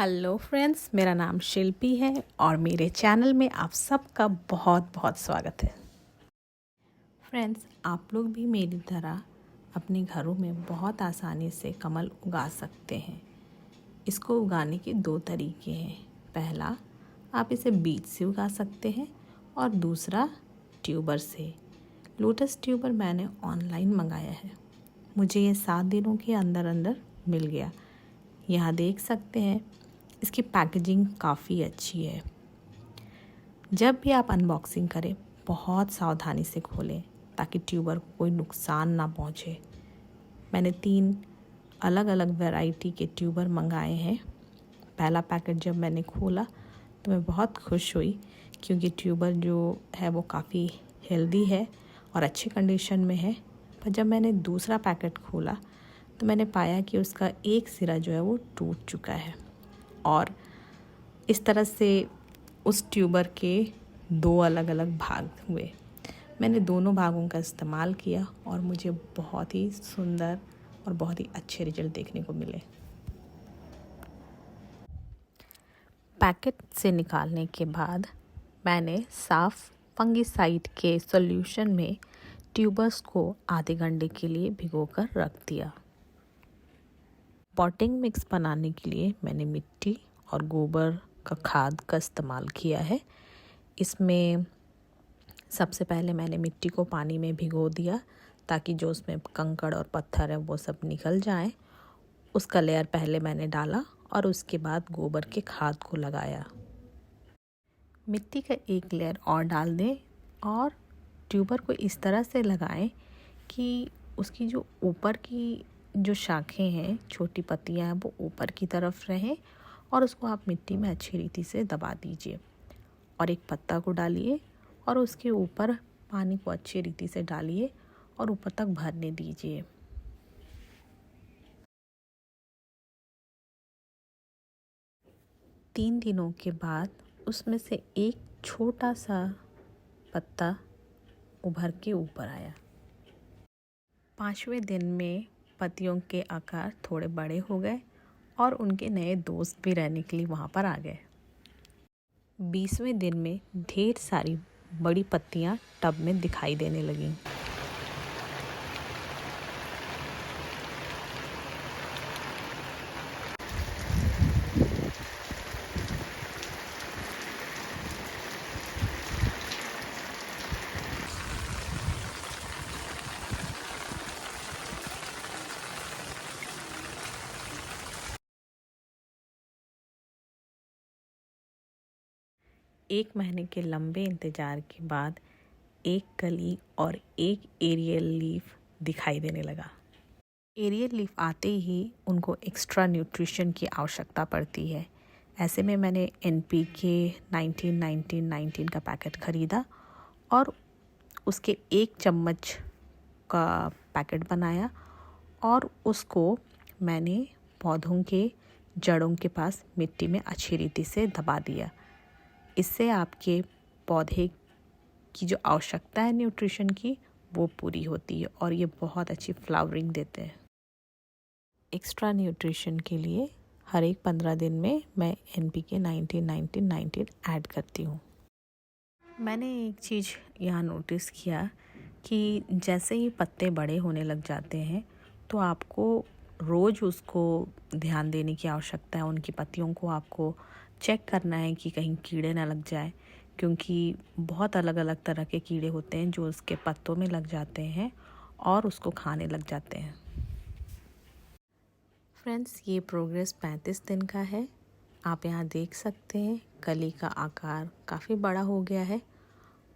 Hello friends, मेरा नाम शिल्पी है और मेरे चैनल में आप सबका बहुत बहुत स्वागत है। फ्रेंड्स, आप लोग भी मेरी तरह अपने घरों में बहुत आसानी से कमल उगा सकते हैं। इसको उगाने के दो तरीके हैं। पहला, आप इसे बीज से उगा सकते हैं और दूसरा ट्यूबर से। लोटस ट्यूबर मैंने ऑनलाइन मंगाया है। मुझे ये 7 दिनों के अंदर अंदर मिल गया। यहाँ देख सकते हैं, इसकी पैकेजिंग काफ़ी अच्छी है। जब भी आप अनबॉक्सिंग करें, बहुत सावधानी से खोलें ताकि ट्यूबर को कोई नुकसान ना पहुँचे। मैंने 3 अलग अलग वैरायटी के ट्यूबर मंगाए हैं। पहला पैकेट जब मैंने खोला तो मैं बहुत खुश हुई, क्योंकि ट्यूबर जो है वो काफ़ी हेल्दी है और अच्छे कंडीशन में है। पर जब मैंने दूसरा पैकेट खोला तो मैंने पाया कि उसका एक सिरा जो है वो टूट चुका है और इस तरह से उस ट्यूबर के 2 अलग अलग भाग हुए। मैंने दोनों भागों का इस्तेमाल किया और मुझे बहुत ही सुंदर और बहुत ही अच्छे रिजल्ट देखने को मिले। पैकेट से निकालने के बाद मैंने साफ फंगिसाइड के सॉल्यूशन में ट्यूबर्स को आधे घंटे के लिए भिगोकर रख दिया। पॉटिंग मिक्स बनाने के लिए मैंने मिट्टी और गोबर का खाद का इस्तेमाल किया है। इसमें सबसे पहले मैंने मिट्टी को पानी में भिगो दिया ताकि जो उसमें कंकड़ और पत्थर है वो सब निकल जाएं। उसका लेयर पहले मैंने डाला और उसके बाद गोबर के खाद को लगाया। मिट्टी का एक लेयर और डाल दें और ट्यूबर को इस तरह से लगाएं कि उसकी जो ऊपर की जो शाखें हैं, छोटी पत्तियां हैं, वो ऊपर की तरफ रहें और उसको आप मिट्टी में अच्छी रीति से दबा दीजिए और एक पत्ता को डालिए और उसके ऊपर पानी को अच्छी रीति से डालिए और ऊपर तक भरने दीजिए। तीन दिनों के बाद उसमें से एक छोटा सा पत्ता उभर के ऊपर आया। 5वें दिन में पत्तियों के आकार थोड़े बड़े हो गए और उनके नए दोस्त भी रहने के लिए वहाँ पर आ गए। 20वें दिन में ढेर सारी बड़ी पत्तियाँ टब में दिखाई देने लगीं। एक महीने के लंबे इंतज़ार के बाद एक कली और एक एरियल लीफ दिखाई देने लगा। एरियल लीफ आते ही उनको एक्स्ट्रा न्यूट्रिशन की आवश्यकता पड़ती है। ऐसे में मैंने NPK 19-19-19 का पैकेट ख़रीदा और उसके 1 चम्मच का पैकेट बनाया और उसको मैंने पौधों के जड़ों के पास मिट्टी में अच्छी रीति से दबा दिया। इससे आपके पौधे की जो आवश्यकता है न्यूट्रिशन की, वो पूरी होती है और ये बहुत अच्छी फ्लावरिंग देते हैं। एक्स्ट्रा न्यूट्रिशन के लिए हर एक 15 दिन में मैं NPK 19-19-19 ऐड करती हूँ। मैंने एक चीज़ यहाँ नोटिस किया कि जैसे ही पत्ते बड़े होने लग जाते हैं तो आपको रोज़ उसको ध्यान देने की आवश्यकता है। उनकी पत्तियों को आपको चेक करना है कि कहीं कीड़े ना लग जाए, क्योंकि बहुत अलग अलग तरह के कीड़े होते हैं जो उसके पत्तों में लग जाते हैं और उसको खाने लग जाते हैं। फ्रेंड्स, ये प्रोग्रेस 35 दिन का है। आप यहाँ देख सकते हैं कली का आकार काफ़ी बड़ा हो गया है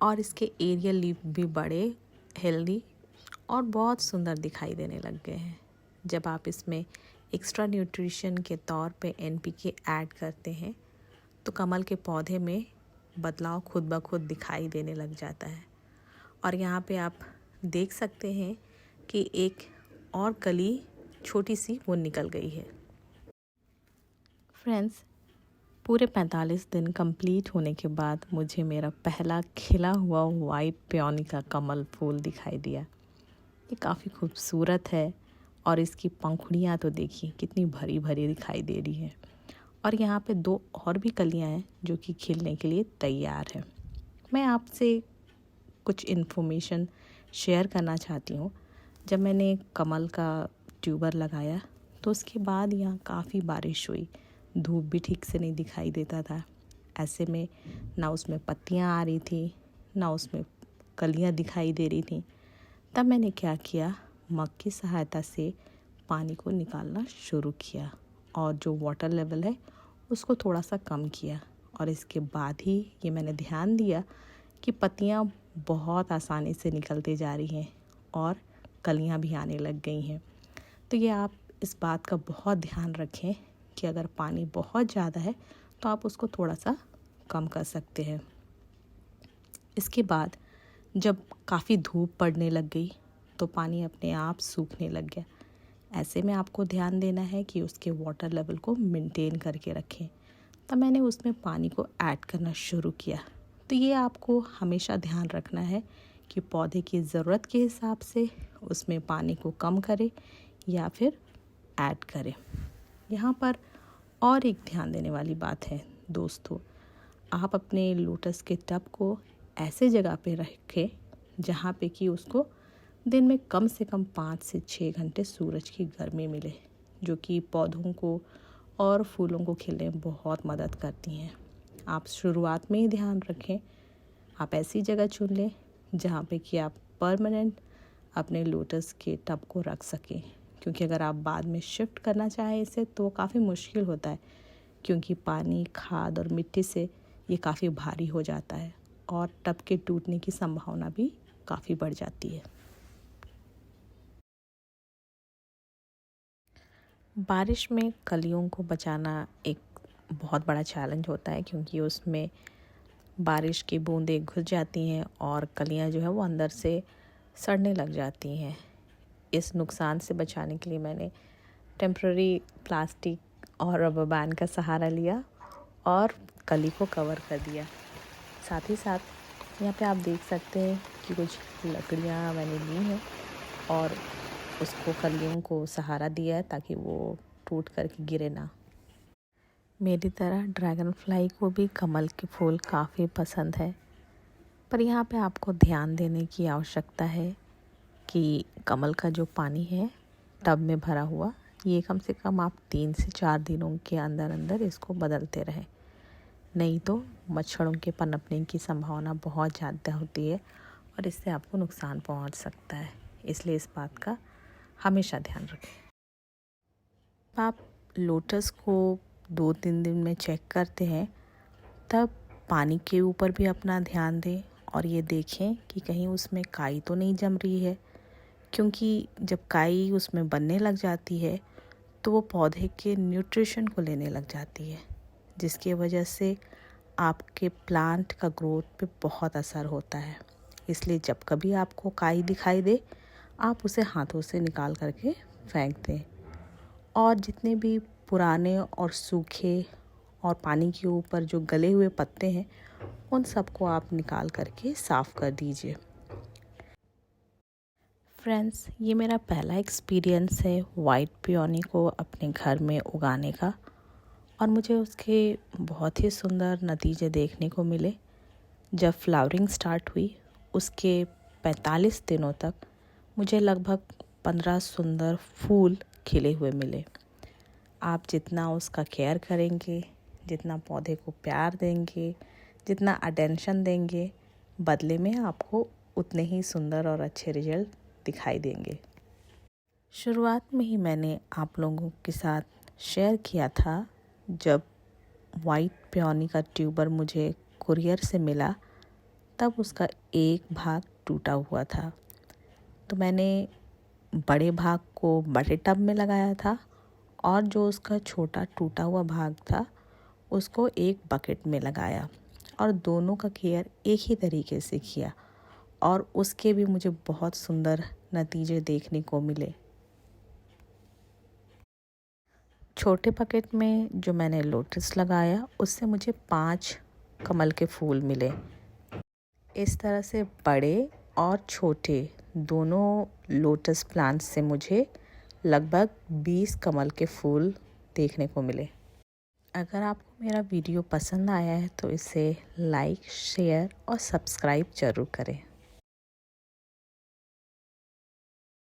और इसके एरियल लीफ भी बड़े, हेल्दी और बहुत सुंदर दिखाई देने लग गए हैं। जब आप इसमें एक्स्ट्रा न्यूट्रिशन के तौर पे NPK ऐड करते हैं तो कमल के पौधे में बदलाव खुद ब खुद दिखाई देने लग जाता है। और यहाँ पे आप देख सकते हैं कि एक और कली छोटी सी वो निकल गई है। फ्रेंड्स, पूरे 45 दिन कंप्लीट होने के बाद मुझे मेरा पहला खिला हुआ वाइट पेओनी का कमल फूल दिखाई दिया। ये काफ़ी खूबसूरत है और इसकी पंखुड़ियाँ तो देखिए कितनी भरी भरी दिखाई दे रही है और यहाँ पे 2 और भी कलियाँ हैं जो कि खिलने के लिए तैयार हैं। मैं आपसे कुछ इन्फॉर्मेशन शेयर करना चाहती हूँ। जब मैंने कमल का ट्यूबर लगाया तो उसके बाद यहाँ काफ़ी बारिश हुई, धूप भी ठीक से नहीं दिखाई देता था। ऐसे में ना उसमें पत्तियाँ आ रही थी, ना उसमें कलियाँ दिखाई दे रही थी। तब मैंने क्या किया, मग की सहायता से पानी को निकालना शुरू किया और जो वाटर लेवल है उसको थोड़ा सा कम किया। और इसके बाद ही ये मैंने ध्यान दिया कि पत्तियाँ बहुत आसानी से निकलती जा रही हैं और कलियाँ भी आने लग गई हैं। तो ये आप इस बात का बहुत ध्यान रखें कि अगर पानी बहुत ज़्यादा है तो आप उसको थोड़ा सा कम कर सकते हैं। इसके बाद जब काफ़ी धूप पड़ने लग गई तो पानी अपने आप सूखने लग गया। ऐसे में आपको ध्यान देना है कि उसके वाटर लेवल को मेंटेन करके रखें। तब मैंने उसमें पानी को ऐड करना शुरू किया। तो ये आपको हमेशा ध्यान रखना है कि पौधे की ज़रूरत के हिसाब से उसमें पानी को कम करें या फिर ऐड करें। यहाँ पर और एक ध्यान देने वाली बात है दोस्तों, आप अपने लोटस के टब को ऐसे जगह पे रखें जहाँ पे कि उसको दिन में कम से कम 5 से 6 घंटे सूरज की गर्मी मिले, जो कि पौधों को और फूलों को खिलने में बहुत मदद करती हैं। आप शुरुआत में ही ध्यान रखें, आप ऐसी जगह चुन लें जहाँ पे कि आप परमानेंट अपने लोटस के टब को रख सकें, क्योंकि अगर आप बाद में शिफ्ट करना चाहें इसे तो काफ़ी मुश्किल होता है, क्योंकि पानी, खाद और मिट्टी से ये काफ़ी भारी हो जाता है और टब के टूटने की संभावना भी काफ़ी बढ़ जाती है। बारिश में कलियों को बचाना एक बहुत बड़ा चैलेंज होता है, क्योंकि उसमें बारिश की बूंदें घुस जाती हैं और कलियां जो है वो अंदर से सड़ने लग जाती हैं। इस नुकसान से बचाने के लिए मैंने टेम्पररी प्लास्टिक और रबर बैंड का सहारा लिया और कली को कवर कर दिया। साथ ही साथ यहाँ पे आप देख सकते हैं कि कुछ लकड़ियाँ मैंने ली हैं और उसको कलियों को सहारा दिया है ताकि वो टूट करके गिरे ना। मेरी तरह ड्रैगन फ्लाई को भी कमल के फूल काफ़ी पसंद है, पर यहाँ पे आपको ध्यान देने की आवश्यकता है कि कमल का जो पानी है टब में भरा हुआ, ये कम से कम आप 3 से 4 दिनों के अंदर अंदर इसको बदलते रहें, नहीं तो मच्छरों के पनपने की संभावना बहुत ज़्यादा होती है और इससे आपको नुकसान पहुंच सकता है। इसलिए इस बात का हमेशा ध्यान रखें। आप लोटस को 2-3 दिन में चेक करते हैं, तब पानी के ऊपर भी अपना ध्यान दें और ये देखें कि कहीं उसमें काई तो नहीं जम रही है, क्योंकि जब काई उसमें बनने लग जाती है तो वो पौधे के न्यूट्रिशन को लेने लग जाती है, जिसकी वजह से आपके प्लांट का ग्रोथ पे बहुत असर होता है। इसलिए जब कभी आपको काई दिखाई दे, आप उसे हाथों से निकाल करके फेंक दें और जितने भी पुराने और सूखे और पानी के ऊपर जो गले हुए पत्ते हैं उन सबको आप निकाल करके साफ़ कर दीजिए। फ्रेंड्स, ये मेरा पहला एक्सपीरियंस है वाइट पियोनी को अपने घर में उगाने का और मुझे उसके बहुत ही सुंदर नतीजे देखने को मिले। जब फ्लावरिंग स्टार्ट हुई उसके 45 दिनों तक मुझे लगभग 15 सुंदर फूल खिले हुए मिले। आप जितना उसका केयर करेंगे, जितना पौधे को प्यार देंगे, जितना अटेंशन देंगे, बदले में आपको उतने ही सुंदर और अच्छे रिजल्ट दिखाई देंगे। शुरुआत में ही मैंने आप लोगों के साथ शेयर किया था, जब वाइट पियोनी का ट्यूबर मुझे कुरियर से मिला तब उसका एक भाग टूटा हुआ था। तो मैंने बड़े भाग को बड़े टब में लगाया था और जो उसका छोटा टूटा हुआ भाग था उसको एक बकेट में लगाया और दोनों का केयर एक ही तरीके से किया और उसके भी मुझे बहुत सुंदर नतीजे देखने को मिले। छोटे बकेट में जो मैंने लोटस लगाया उससे मुझे 5 कमल के फूल मिले। इस तरह से बड़े और छोटे दोनों लोटस प्लांट्स से मुझे लगभग 20 कमल के फूल देखने को मिले। अगर आपको मेरा वीडियो पसंद आया है तो इसे लाइक, शेयर और सब्सक्राइब ज़रूर करें।